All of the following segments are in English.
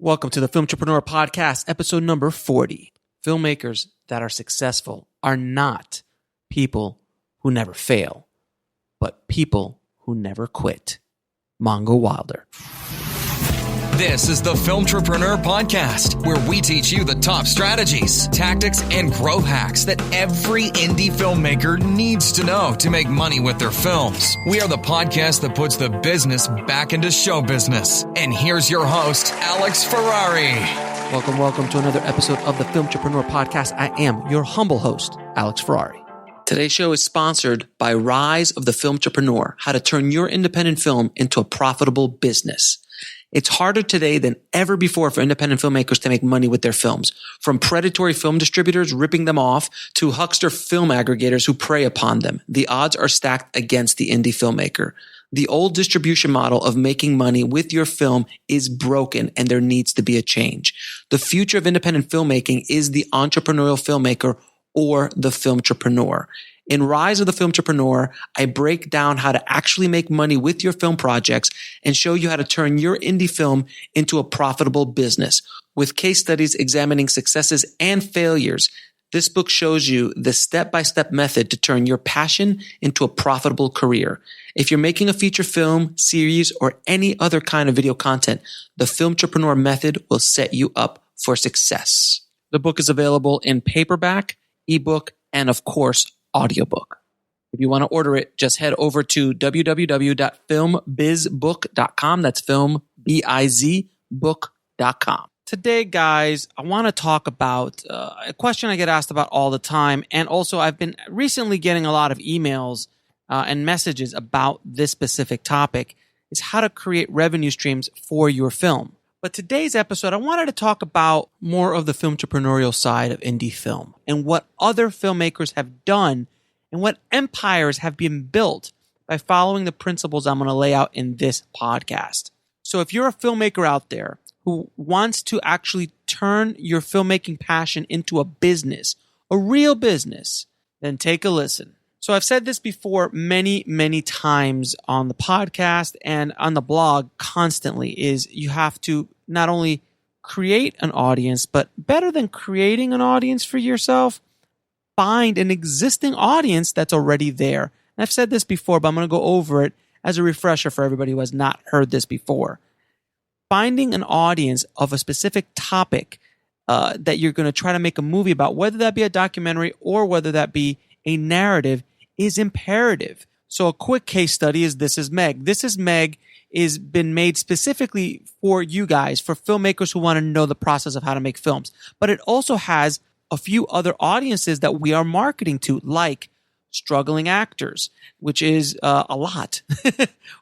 Welcome to the Filmtrepreneur podcast, episode number 40. Filmmakers that are successful are not people who never fail, but people who never quit. Mongo Wilder. This is the Filmtrepreneur podcast, where we teach you the top strategies, tactics, and growth hacks that every indie filmmaker needs to know to make money with their films. We are the podcast that puts the business back into show business. And here's your host, Alex Ferrari. Welcome to another episode of the Filmtrepreneur podcast. I am your humble host, Alex Ferrari. Today's show is sponsored by Rise of the Filmtrepreneur, how to turn your independent film into a profitable business. It's harder today than ever before for independent filmmakers to make money with their films. From predatory film distributors ripping them off to huckster film aggregators who prey upon them, the odds are stacked against the indie filmmaker. The old distribution model of making money with your film is broken, and there needs to be a change. The future of independent filmmaking is the entrepreneurial filmmaker or the filmtrepreneur. In Rise of the Filmtrepreneur, I break down how to actually make money with your film projects and show you how to turn your indie film into a profitable business. With case studies examining successes and failures, this book shows you the step-by-step method to turn your passion into a profitable career. If you're making a feature film, series, or any other kind of video content, the Filmtrepreneur method will set you up for success. The book is available in paperback, ebook, and of course, audiobook. If you want to order it, just head over to www.filmbizbook.com. That's filmbizbook.com. Today, guys, I want to talk about a question I get asked about all the time. And also, I've been recently getting a lot of emails and messages about this specific topic, is how to create revenue streams for your film. But today's episode, I wanted to talk about more of the filmtrepreneurial side of indie film and what other filmmakers have done and what empires have been built by following the principles I'm going to lay out in this podcast. So if you're a filmmaker out there who wants to actually turn your filmmaking passion into a business, a real business, then take a listen. So I've said this before many times on the podcast and on the blog constantly, is you have to not only create an audience, but better than creating an audience for yourself, find an existing audience that's already there. And I've said this before, but I'm going to go over it as a refresher for everybody who has not heard this before. Finding an audience of a specific topic that you're going to try to make a movie about, whether that be a documentary or whether that be a narrative, is imperative. So a quick case study is This Is Meg. This Is Meg is been made specifically for you guys, for filmmakers who want to know the process of how to make films. But it also has a few other audiences that we are marketing to, like struggling actors, which is a lot,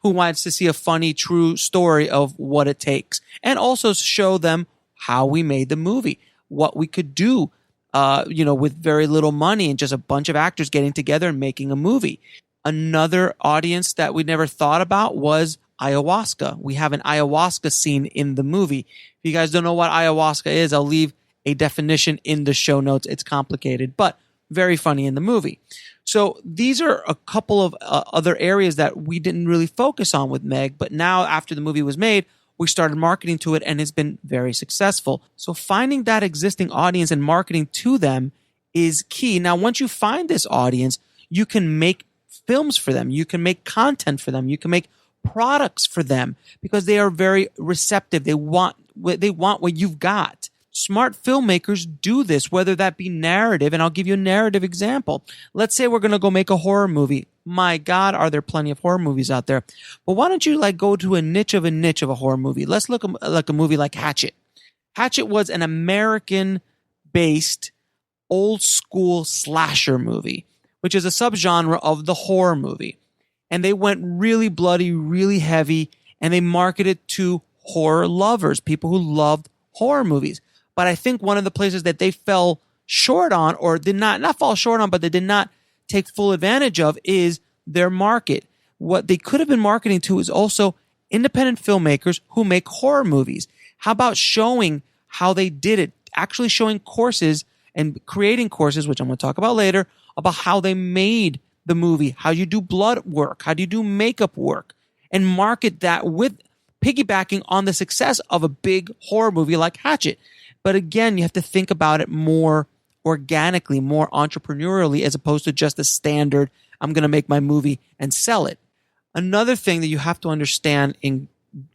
who wants to see a funny, true story of what it takes. And also show them how we made the movie, what we could do with very little money and just a bunch of actors getting together and making a movie. Another audience that we never thought about was ayahuasca. We have an ayahuasca scene in the movie. If you guys don't know what ayahuasca is, I'll leave a definition in the show notes. It's complicated, but very funny in the movie. So these are a couple of other areas that we didn't really focus on with Meg, but now after the movie was made, we started marketing to it and it's been very successful. So finding that existing audience and marketing to them is key. Now, once you find this audience, you can make films for them. You can make content for them. You can make products for them because they are very receptive. They want what you've got. Smart filmmakers do this, whether that be narrative, and I'll give you a narrative example. Let's say we're going to go make a horror movie. My God, are there plenty of horror movies out there? But why don't you go to a niche of a horror movie? Let's look like a movie like Hatchet. Hatchet was an American-based old school slasher movie, which is a subgenre of the horror movie. And they went really bloody, really heavy, and they marketed to horror lovers, people who loved horror movies. But I think one of the places that they fell short on, or did not fall short on, but they did not take full advantage of, is their market. What they could have been marketing to is also independent filmmakers who make horror movies. How about showing how they did it, actually showing courses and creating courses, which I'm going to talk about later, about how they made the movie, how you do blood work, how do you do makeup work, and market that with piggybacking on the success of a big horror movie like Hatchet. But again, you have to think about it more organically, more entrepreneurially, as opposed to just a standard, I'm going to make my movie and sell it. Another thing that you have to understand in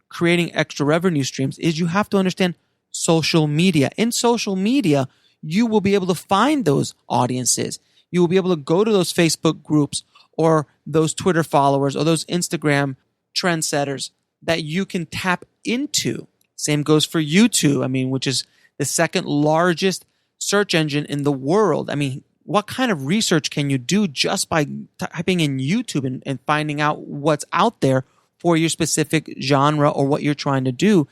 creating extra revenue streams is you have to understand social media. In social media, you will be able to find those audiences. You will be able to go to those Facebook groups or those Twitter followers or those Instagram trendsetters that you can tap into. Same goes for YouTube, which is the second largest search engine in the world. What kind of research can you do just by typing in YouTube and finding out what's out there for your specific genre or what you're trying to do?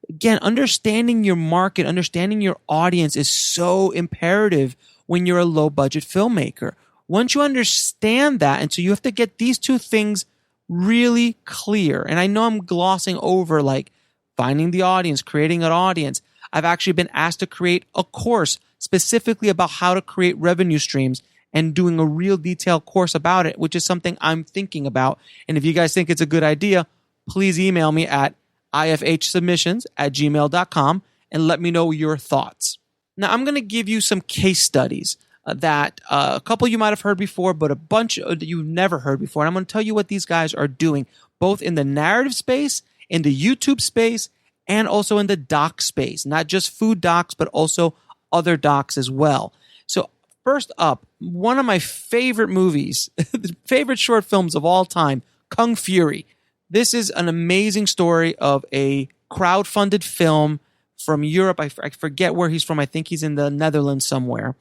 Again, understanding your market, understanding your audience is so imperative when you're a low budget filmmaker. Once you understand that, and so you have to get these two things really clear. And I know I'm glossing over like finding the audience, creating an audience. I've actually been asked to create a course specifically about how to create revenue streams and doing a real detailed course about it, which is something I'm thinking about. And if you guys think it's a good idea, please email me at ifhsubmissions@gmail.com and let me know your thoughts. Now, I'm going to give you some case studies that a couple you might have heard before, but a bunch that you've never heard before. And I'm going to tell you what these guys are doing, both in the narrative space, in the YouTube space, and also in the doc space. Not just food docs, but also other docs as well. So first up, one of my favorite movies, favorite short films of all time, Kung Fury. This is an amazing story of a crowdfunded film from Europe. I forget where he's from. I think he's in the Netherlands somewhere.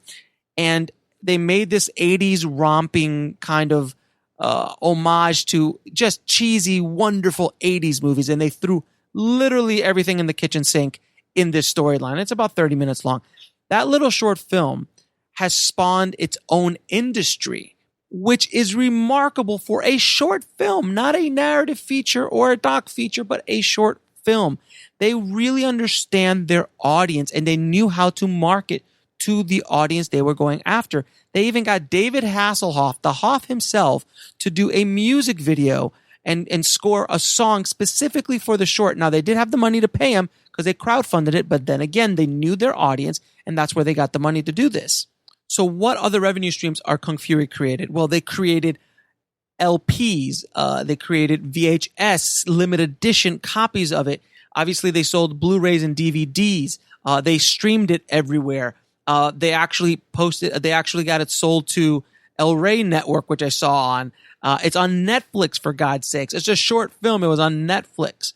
And they made this 80s romping kind of homage to just cheesy, wonderful 80s movies. And they threw literally everything in the kitchen sink in this storyline. It's about 30 minutes long. That little short film has spawned its own industry, which is remarkable for a short film, not a narrative feature or a doc feature, but a short film. They really understand their audience and they knew how to market to the audience they were going after. They even got David Hasselhoff, the Hoff himself, to do a music video and score a song specifically for the short. Now, they did have the money to pay him because they crowdfunded it, but then again, they knew their audience, and that's where they got the money to do this. So what other revenue streams are Kung Fury created? Well, they created LPs. They created VHS, limited edition copies of it. Obviously, they sold Blu-rays and DVDs. They streamed it everywhere. They actually got it sold to El Rey Network, which I saw on. It's on Netflix, for God's sakes. It's a short film. It was on Netflix.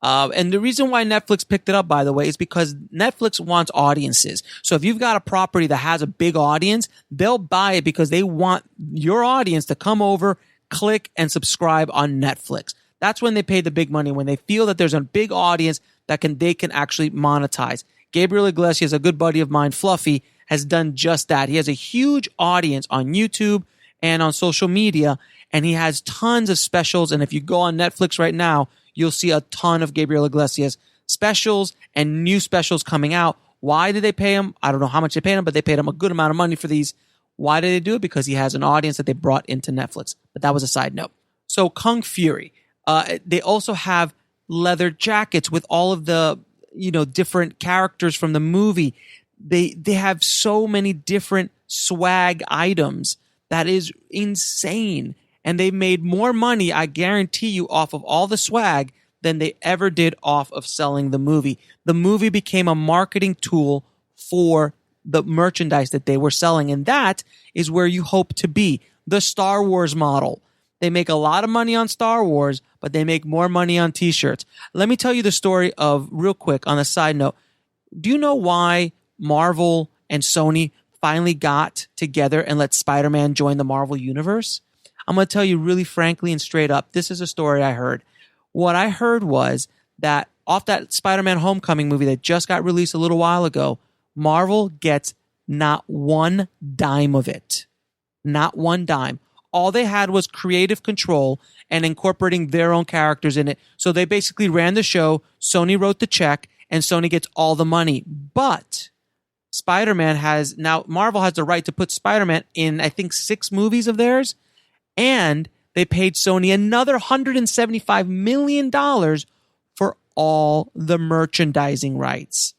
And the reason why Netflix picked it up, by the way, is because Netflix wants audiences. So if you've got a property that has a big audience, they'll buy it because they want your audience to come over, click, and subscribe on Netflix. That's when they pay the big money, when they feel that there's a big audience that they can actually monetize. Gabriel Iglesias, a good buddy of mine, Fluffy, has done just that. He has a huge audience on YouTube and on social media, and he has tons of specials. And if you go on Netflix right now, you'll see a ton of Gabriel Iglesias specials and new specials coming out. Why did they pay him? I don't know how much they paid him, but they paid him a good amount of money for these. Why did they do it? Because he has an audience that they brought into Netflix. But that was a side note. So Kung Fury. They also have leather jackets with all of the different characters from the movie. They have so many different swag items that is insane. And they made more money, I guarantee you, off of all the swag than they ever did off of selling the movie. The movie became a marketing tool for the merchandise that they were selling. And that is where you hope to be. The Star Wars model. They make a lot of money on Star Wars, but they make more money on t-shirts. Let me tell you the story of, real quick, on a side note. Do you know why Marvel and Sony finally got together and let Spider-Man join the Marvel Universe? I'm going to tell you really frankly and straight up, this is a story I heard. What I heard was that off that Spider-Man Homecoming movie that just got released a little while ago, Marvel gets not one dime of it. Not one dime. All they had was creative control and incorporating their own characters in it. So they basically ran the show, Sony wrote the check, and Sony gets all the money. But Marvel has the right to put Spider-Man in, I think, 6 movies of theirs. And they paid Sony another $175 million for all the merchandising rights.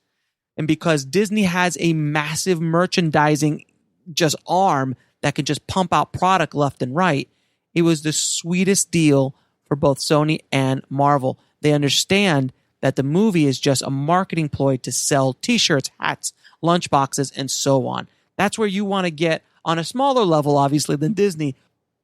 And because Disney has a massive merchandising just arm that can just pump out product left and right, it was the sweetest deal for both Sony and Marvel. They understand that the movie is just a marketing ploy to sell t-shirts, hats, lunchboxes, and so on. That's where you want to get on a smaller level, obviously, than Disney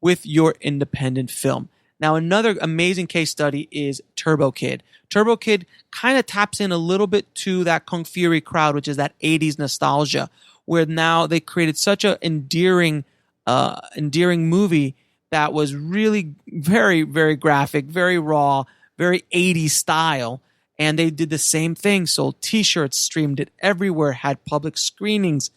with your independent film. Now, another amazing case study is Turbo Kid. Turbo Kid kind of taps in a little bit to that Kung Fury crowd, which is that 80s nostalgia, where now they created such an endearing movie that was really very, very graphic, very raw, very 80s style. And they did the same thing, sold t-shirts, streamed it everywhere, had public screenings,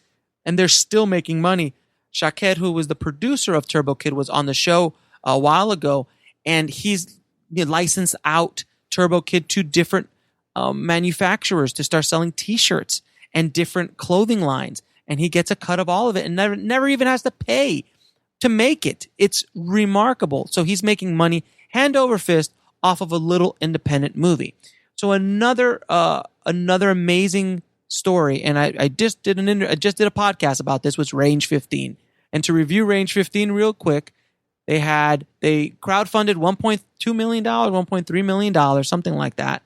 and they're still making money. Shaked, who was the producer of Turbo Kid, was on the show a while ago, and he's licensed out Turbo Kid to different manufacturers to start selling t-shirts and different clothing lines. And he gets a cut of all of it and never even has to pay to make it. It's remarkable. So he's making money hand over fist off of a little independent movie. So another amazing story, and I just did a podcast about this, was Range 15. And to review Range 15 real quick, they crowdfunded $1.2 million, $1.3 million, something like that,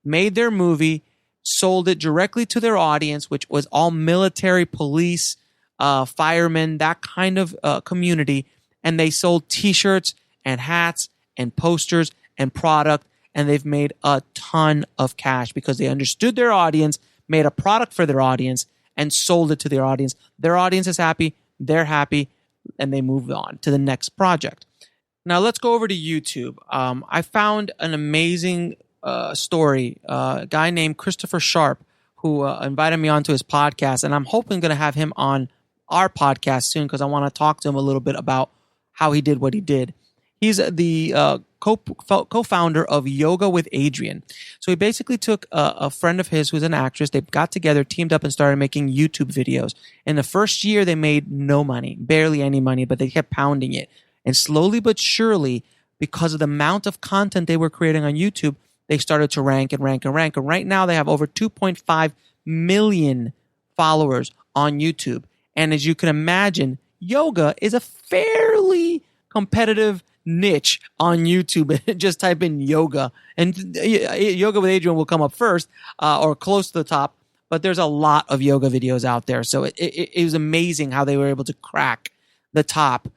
made their movie, sold it directly to their audience, which was all military, police, firemen, that kind of community. And they sold t-shirts and hats and posters and product, and they've made a ton of cash because they understood their audience, made a product for their audience, and sold it to their audience. Their audience is happy, they're happy, and they moved on to the next project. Now let's go over to YouTube. I found an amazing story, a guy named Christopher Sharp, who invited me onto his podcast, and I'm hoping going to have him on our podcast soon because I want to talk to him a little bit about how he did what he did. He's the co-founder of Yoga with Adrian. So he basically took a friend of his who's an actress. They got together, teamed up, and started making YouTube videos. In the first year, they made no money, barely any money, but they kept pounding it. And slowly but surely, because of the amount of content they were creating on YouTube, they started to rank and rank and rank. And right now, they have over 2.5 million followers on YouTube. And as you can imagine, yoga is a fairly competitive niche on YouTube. Just type in yoga, and Yoga with Adrian will come up first or close to the top. But there's a lot of yoga videos out there. So it was amazing how they were able to crack the top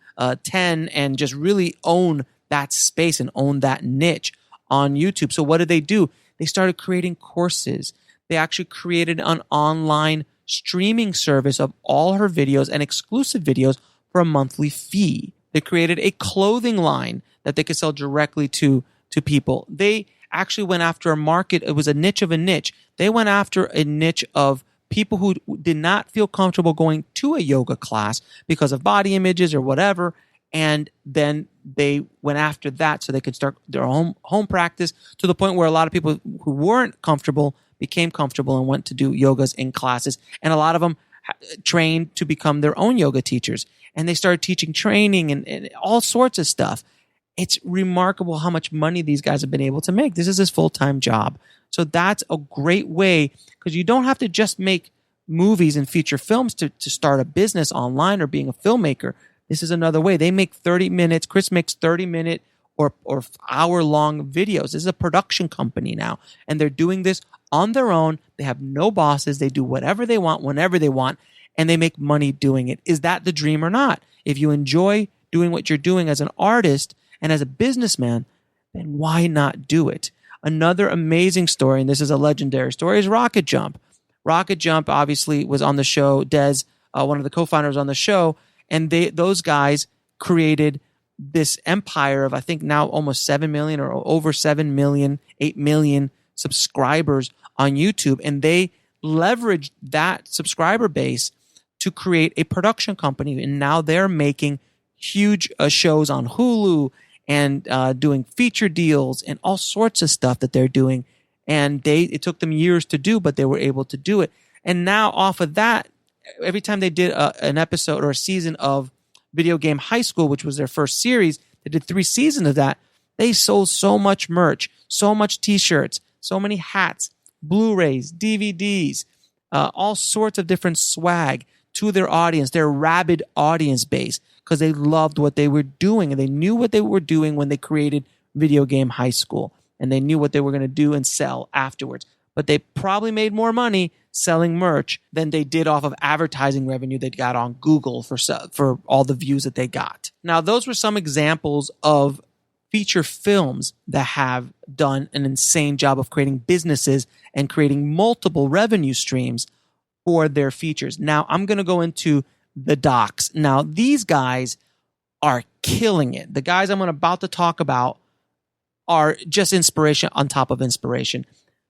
10 and just really own that space and own that niche on YouTube. So what did they do? They started creating courses. They actually created an online streaming service of all her videos and exclusive videos for a monthly fee. They created a clothing line that they could sell directly to people. They actually went after a market. It was a niche of a niche. They went after a niche of people who did not feel comfortable going to a yoga class because of body images or whatever. And then they went after that so they could start their home practice, to the point where a lot of people who weren't comfortable became comfortable and went to do yogas in classes. And a lot of them trained to become their own yoga teachers. And they started teaching training and all sorts of stuff. It's remarkable how much money these guys have been able to make. This is his full-time job. So that's a great way, because you don't have to just make movies and feature films to start a business online or being a filmmaker. This is another way. They make 30 minutes. Chris makes 30-minute or hour-long videos. This is a production company now. And they're doing this on their own. They have no bosses. They do whatever they want, whenever they want, and they make money doing it. Is that the dream or not? If you enjoy doing what you're doing as an artist and as a businessman, then why not do it? Another amazing story, and this is a legendary story, is Rocket Jump. Rocket Jump obviously was on the show. Des, one of the co-founders, on the show, and those guys created this empire of, I think now almost 7 million or over 7 million, 8 million subscribers on YouTube. And they leveraged that subscriber base to create a production company. And now they're making huge shows on Hulu and doing feature deals and all sorts of stuff that they're doing. And it took them years to do, but they were able to do it. And now off of that, every time they did an episode or a season of Video Game High School, which was their first series, they did 3 seasons of that. They sold so much merch, so much t-shirts, so many hats, Blu-rays, DVDs, all sorts of different swag to their audience, their rabid audience base, because they loved what they were doing and they knew what they were doing when they created Video Game High School, and they knew what they were going to do and sell afterwards. But they probably made more money selling merch than they did off of advertising revenue they got on Google for all the views that they got. Now, those were some examples of feature films that have done an insane job of creating businesses and creating multiple revenue streams for their features. Now, I'm going to go into the docs. Now, these guys are killing it. The guys I'm about to talk about are just inspiration on top of inspiration.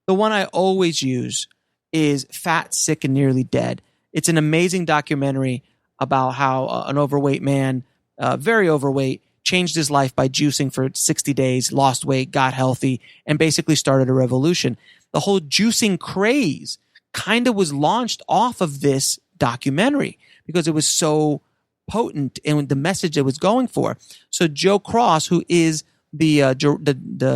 The one I always use is Fat, Sick, and Nearly Dead. It's an amazing documentary about how an overweight man, very overweight, changed his life by juicing for 60 days, lost weight, got healthy, and basically started a revolution. The whole juicing craze kind of was launched off of this documentary because it was so potent in the message it was going for. So Joe Cross, who is the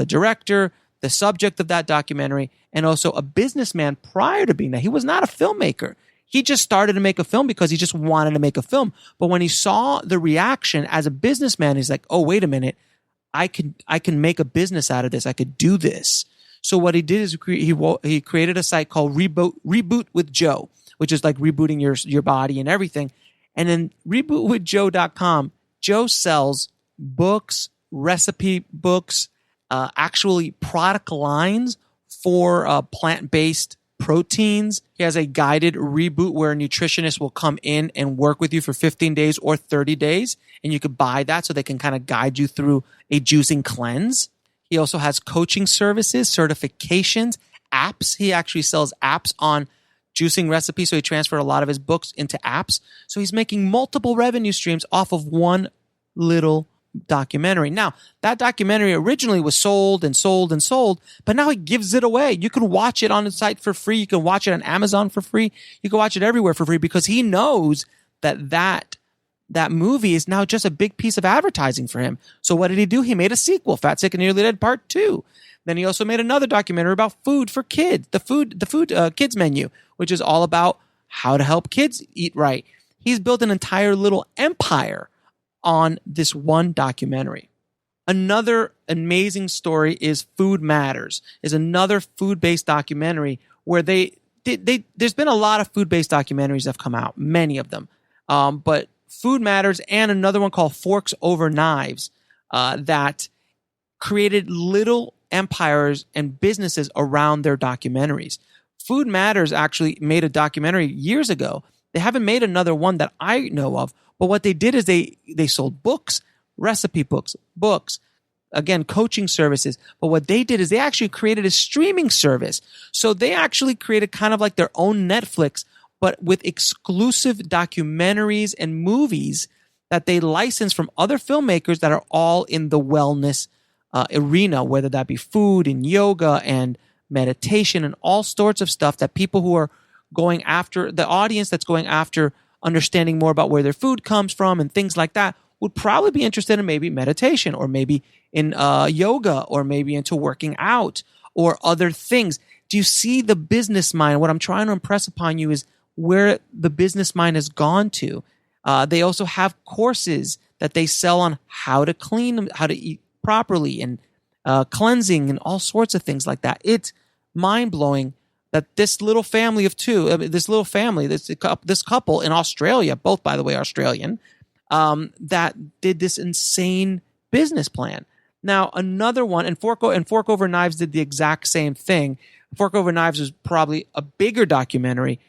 director, the subject of that documentary, and also a businessman prior to being that. He was not a filmmaker. He just started to make a film because he just wanted to make a film. But when he saw the reaction as a businessman, he's like, oh, wait a minute. I can make a business out of this. I could do this. So what he did is he created a site called Reboot with Joe, which is like rebooting your body and everything. And then rebootwithjoe.com, Joe sells books, recipe books, actually product lines for plant-based proteins. He has a guided reboot where a nutritionist will come in and work with you for 15 days or 30 days. And you could buy that so they can kind of guide you through a juicing cleanse. He also has coaching services, certifications, apps. He actually sells apps on juicing recipes. So he transferred a lot of his books into apps. So he's making multiple revenue streams off of one little documentary. Now, that documentary originally was sold, but now he gives it away. You can watch it on his site for free. You can watch it on Amazon for free. You can watch it everywhere for free because he knows that movie is now just a big piece of advertising for him. So what did he do? He made a sequel, Fat, Sick, and Nearly Dead Part 2. Then he also made another documentary about food for kids, the food kids menu, which is all about how to help kids eat right. He's built an entire little empire on this one documentary. Another amazing story is Food Matters, is another food-based documentary where there's been a lot of food-based documentaries that have come out, many of them. But Food Matters and another one called Forks Over Knives that created little empires and businesses around their documentaries. Food Matters actually made a documentary years ago. They haven't made another one that I know of. But what they did is they sold books, recipe books, again, coaching services. But what they did is they actually created a streaming service. So they actually created kind of like their own Netflix, but with exclusive documentaries and movies that they license from other filmmakers that are all in the wellness arena, whether that be food and yoga and meditation and all sorts of stuff that people who are going after, the audience that's going after understanding more about where their food comes from and things like that would probably be interested in maybe meditation or maybe in yoga or maybe into working out or other things. Do you see the business mind? What I'm trying to impress upon you is where the business mind has gone to. They also have courses that they sell on how to clean, how to eat properly and cleansing and all sorts of things like that. It's mind-blowing that this little family of two, this couple in Australia, both, by the way, Australian, that did this insane business plan. Now, another one, and Fork Over Knives did the exact same thing. Fork Over Knives was probably a bigger documentary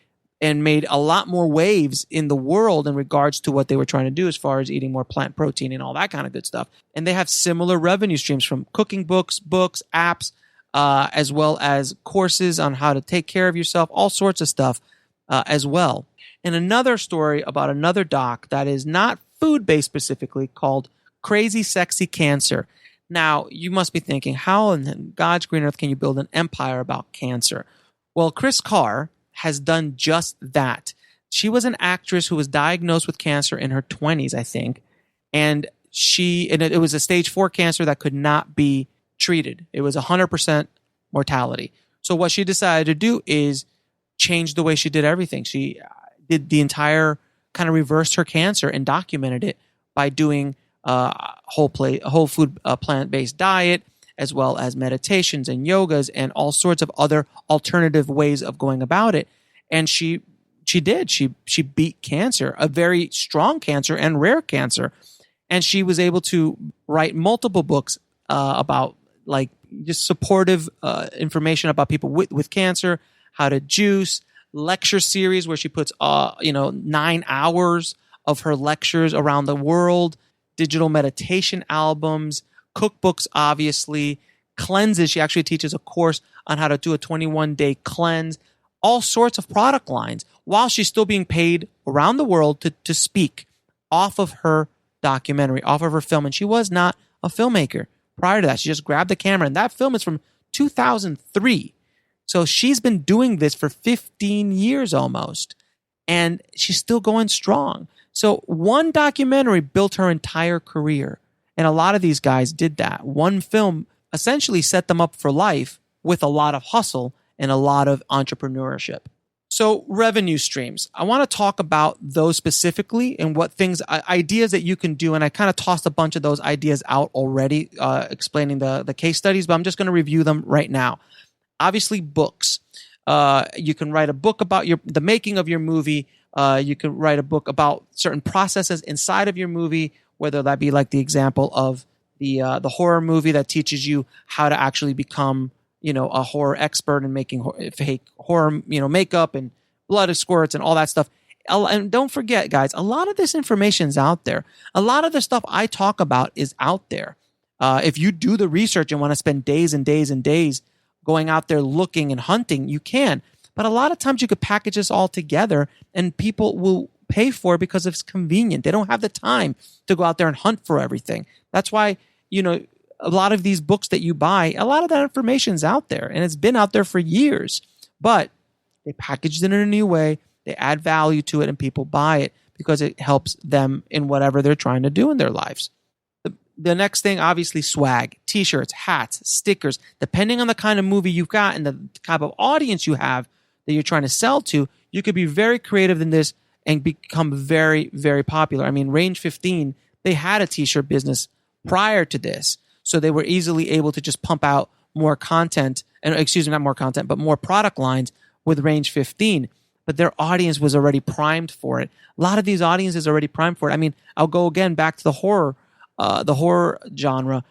and made a lot more waves in the world in regards to what they were trying to do as far as eating more plant protein and all that kind of good stuff. And they have similar revenue streams from cooking books, apps, as well as courses on how to take care of yourself, all sorts of stuff as well. And another story about another doc that is not food-based specifically called Crazy Sexy Cancer. Now, you must be thinking, how in God's green earth can you build an empire about cancer? Well, Chris Carr has done just that. She was an actress who was diagnosed with cancer in her 20s, I think. And it was a stage 4 cancer that could not be treated. It was 100% mortality. So what she decided to do is change the way she did everything. She did the entire kind of reversed her cancer and documented it by doing whole food plant-based diet, as well as meditations and yogas and all sorts of other alternative ways of going about it. And she beat cancer, a very strong cancer and rare cancer. And she was able to write multiple books about like just supportive information about people with cancer, how to juice, lecture series where she puts 9 hours of her lectures around the world, digital meditation albums, cookbooks, obviously, cleanses. She actually teaches a course on how to do a 21-day cleanse, all sorts of product lines, while she's still being paid around the world to speak off of her documentary, off of her film. And she was not a filmmaker prior to that. She just grabbed the camera, and that film is from 2003. So she's been doing this for 15 years almost, and she's still going strong. So one documentary built her entire career. And a lot of these guys did that. One film essentially set them up for life with a lot of hustle and a lot of entrepreneurship. So revenue streams. I want to talk about those specifically and what things, ideas that you can do. And I kind of tossed a bunch of those ideas out already, explaining the case studies, but I'm just going to review them right now. Obviously, books. You can write a book about the making of your movie. You can write a book about certain processes inside of your movie, whether that be like the example of the horror movie that teaches you how to actually become, a horror expert in making fake horror, makeup and blood squirts and all that stuff. And don't forget, guys, a lot of this information is out there. A lot of the stuff I talk about is out there. If you do the research and want to spend days and days and days going out there looking and hunting, you can. But a lot of times you could package this all together and people will pay for it because it's convenient. They don't have the time to go out there and hunt for everything. That's why, a lot of these books that you buy, a lot of that information is out there and it's been out there for years, but they packaged it in a new way. They add value to it and people buy it because it helps them in whatever they're trying to do in their lives. The next thing, obviously, swag, t-shirts, hats, stickers. Depending on the kind of movie you've got and the type of audience you have that you're trying to sell to, you could be very creative in this and become very, very popular. I mean, Range 15, they had a t-shirt business prior to this. So they were easily able to just pump out more content, not more content, but more product lines with Range 15. But their audience was already primed for it. A lot of these audiences are already primed for it. I mean, I'll go again back to the horror genre.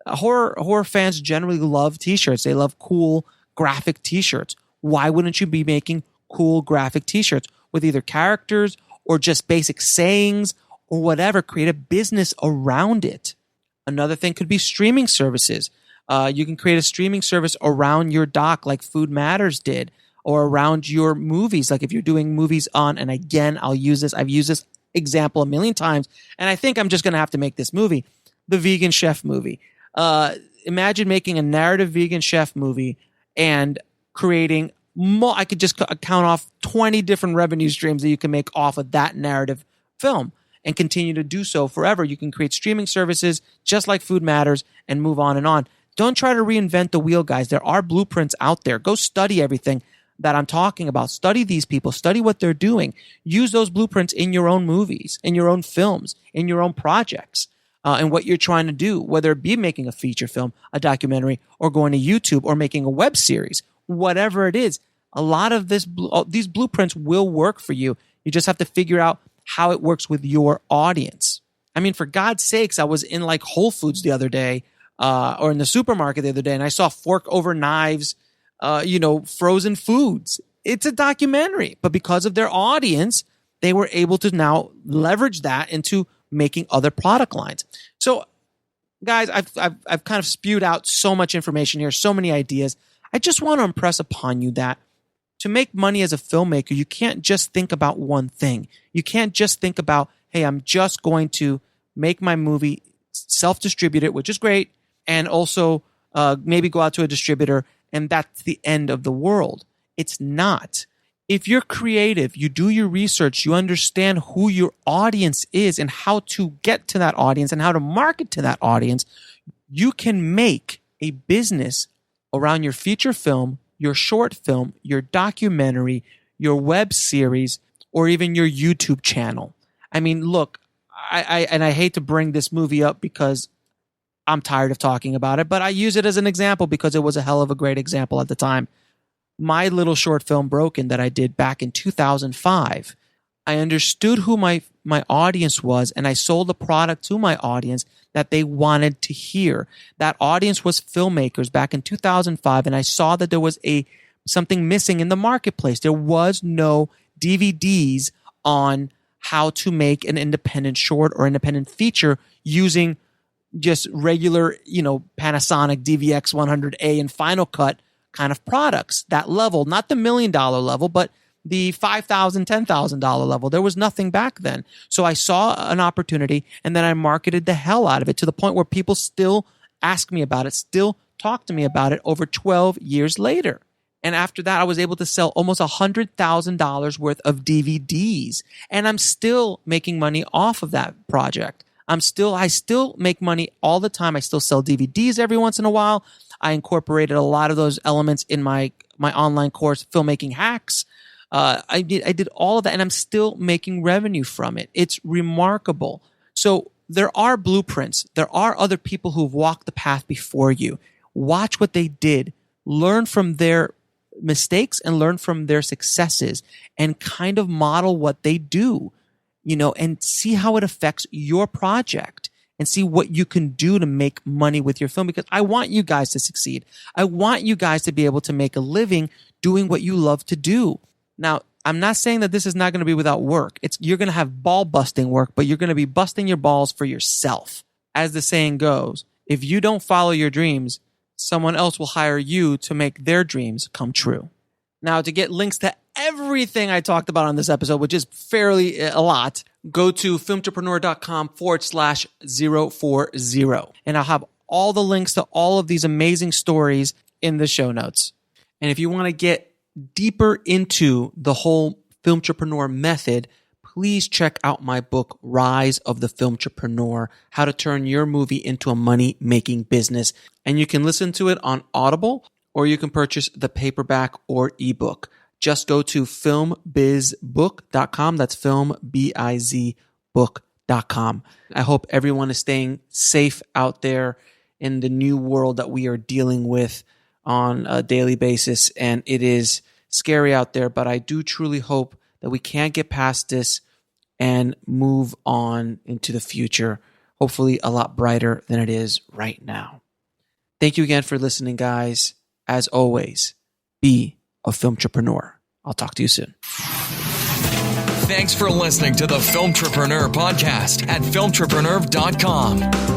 Horror fans generally love t-shirts. They love cool graphic t-shirts. Why wouldn't you be making cool graphic t-shirts with either characters or just basic sayings or whatever? Create a business around it. Another thing could be streaming services. You can create a streaming service around your doc like Food Matters did, or around your movies. Like if you're doing movies on, and again, I've used this example a million times, and I think I'm just going to have to make this movie, the Vegan Chef movie. Imagine making a narrative vegan chef movie and creating I could just count off 20 different revenue streams that you can make off of that narrative film and continue to do so forever. You can create streaming services just like Food Matters and move on and on. Don't try to reinvent the wheel, guys. There are blueprints out there. Go study everything that I'm talking about. Study these people. Study what they're doing. Use those blueprints in your own movies, in your own films, in your own projects, and what you're trying to do, whether it be making a feature film, a documentary, or going to YouTube, or making a web series, whatever it is. A lot of these blueprints will work for you. You just have to figure out how it works with your audience. I mean, for God's sakes, I was in like Whole Foods the other day, or in the supermarket the other day, and I saw fork over knives, frozen foods. It's a documentary, but because of their audience, they were able to now leverage that into making other product lines. So, guys, I've kind of spewed out so much information here, so many ideas. I just want to impress upon you that to make money as a filmmaker, you can't just think about one thing. You can't just think about, hey, I'm just going to make my movie, self-distribute it, which is great, and also maybe go out to a distributor, and that's the end of the world. It's not. If you're creative, you do your research, you understand who your audience is and how to get to that audience and how to market to that audience, you can make a business around your feature film, your short film, your documentary, your web series, or even your YouTube channel. I mean, look, I hate to bring this movie up because I'm tired of talking about it, but I use it as an example because it was a hell of a great example at the time. My little short film, Broken, that I did back in 2005, I understood who my audience was, and I sold a product to my audience that they wanted to hear. That audience was filmmakers back in 2005, and I saw that there was something missing in the marketplace. There was no DVDs on how to make an independent short or independent feature using just regular, Panasonic DVX 100A and Final Cut kind of products. That level, not the $1 million level, but the $5,000, $10,000 level. There was nothing back then. So I saw an opportunity, and then I marketed the hell out of it to the point where people still ask me about it, still talk to me about it over 12 years later. And after that, I was able to sell almost $100,000 worth of DVDs. And I'm still making money off of that project. I still make money all the time. I still sell DVDs every once in a while. I incorporated a lot of those elements in my online course, Filmmaking Hacks. I did all of that, and I'm still making revenue from it. It's remarkable. So there are blueprints. There are other people who've walked the path before you. Watch what they did. Learn from their mistakes and learn from their successes and kind of model what they do, and see how it affects your project and see what you can do to make money with your film, because I want you guys to succeed. I want you guys to be able to make a living doing what you love to do. Now, I'm not saying that this is not going to be without work. You're going to have ball busting work, but you're going to be busting your balls for yourself. As the saying goes, if you don't follow your dreams, someone else will hire you to make their dreams come true. Now, to get links to everything I talked about on this episode, which is fairly a lot, go to filmtrepreneur.com/040. And I'll have all the links to all of these amazing stories in the show notes. And if you want to get deeper into the whole Filmtrepreneur method, please check out my book, Rise of the Filmtrepreneur, How to Turn Your Movie into a Money-Making Business. And you can listen to it on Audible, or you can purchase the paperback or ebook. Just go to filmbizbook.com. That's filmbizbook.com. I hope everyone is staying safe out there in the new world that we are dealing with on a daily basis. And it is scary out there, but I do truly hope that we can get past this and move on into the future, hopefully a lot brighter than it is right now. Thank you again for listening, guys. As always, be a filmtrepreneur. I'll talk to you soon. Thanks for listening to the Filmtrepreneur podcast at filmtrepreneur.com.